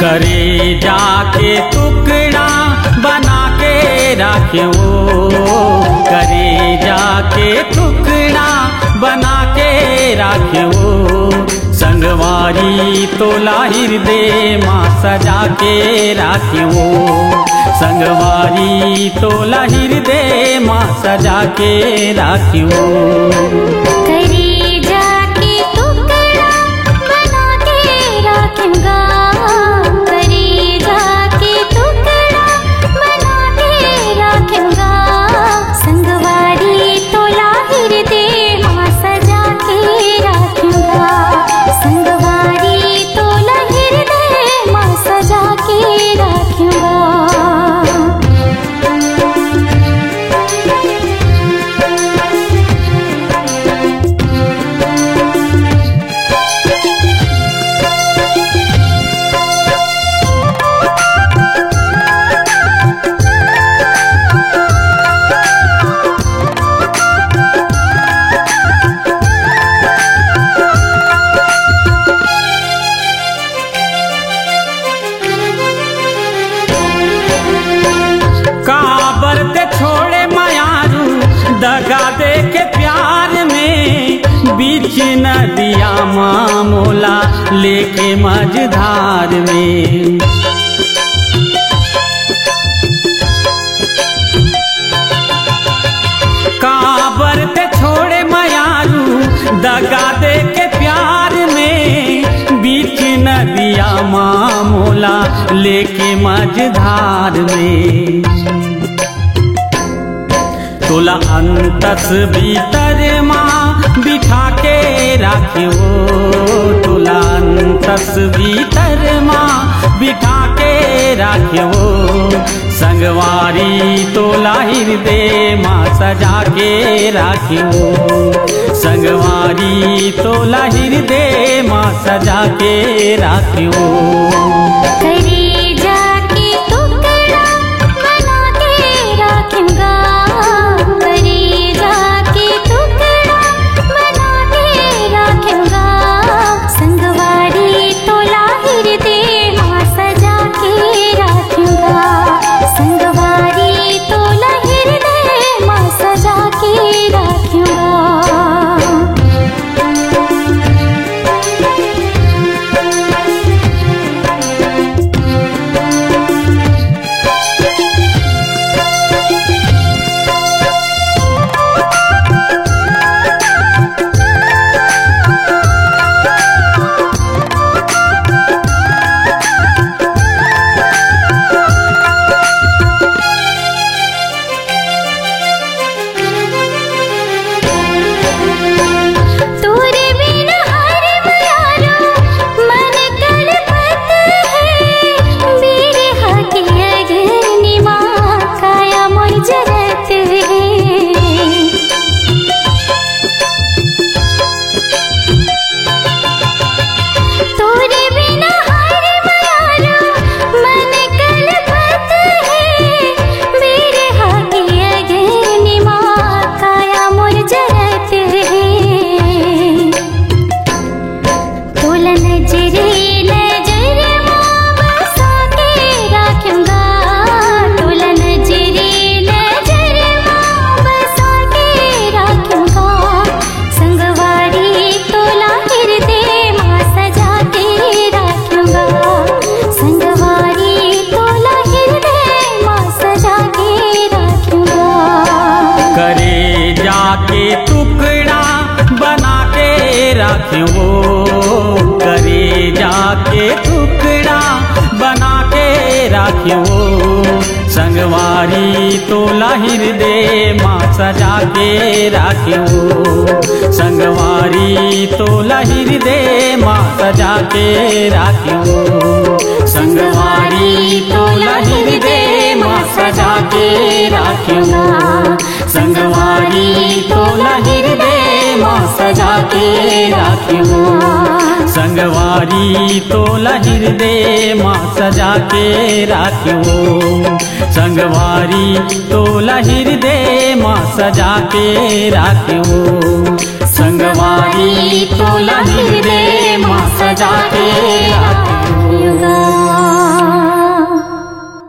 करे जाके टुकड़ा बना के राख्यो, करे जाके टुकड़ा बना के राख्यो। संगवारी तोला हृदय माँ सजा के राख्यो, संगवारी तोला हृदय माँ सजा के राख्यो। करे जाके टुकड़ा बना के राखूंगा, करे जाके टुकड़ा बना के राखूंगा। संगवारी तोला हृदय माँ सजा के राखूंगा, संगवारी तोला हृदय माँ सजा के राखूंगा। दगा दे के प्यार में बीच नदिया माँ मोला लेके मझधार में। काबर ते छोड़े मयारू दगा दे के प्यार में बीच नदिया माँ मोला लेके मझधार में। तोला अंतस भीतर माँ बिठा के राख्यो, तोला अंतस भीतर माँ बिठा के राख्यो। संगवारी तोला हृदय माँ सजा के राख्यो, संगवारी तोला हृदय माँ सजा के राख्यो। करे जाके टुकड़ा बना के राखूंगा, करे जाके टुकड़ा बना के राखूंगा। संगवारी तोला हृदय माँ सजा के राखूंगा, संगवारी तोला हृदय माँ सजा के राखूंगा। करे जाके टुकड़ा बना के राख्यो, संगवारी तोला हृदय माँ सजा के राख्यो, संगवारी तोला हृदय माँ सजा के राख्यो, संगवारी तोला हृदय माँ सजा के राख्यो, संगवारी तोला हृदय माँ सजा के राख्यो, संगवारी तोला हृदय माँ सजा के राख्यो, संगवारी तोला हृदय माँ सजा के राख्यो।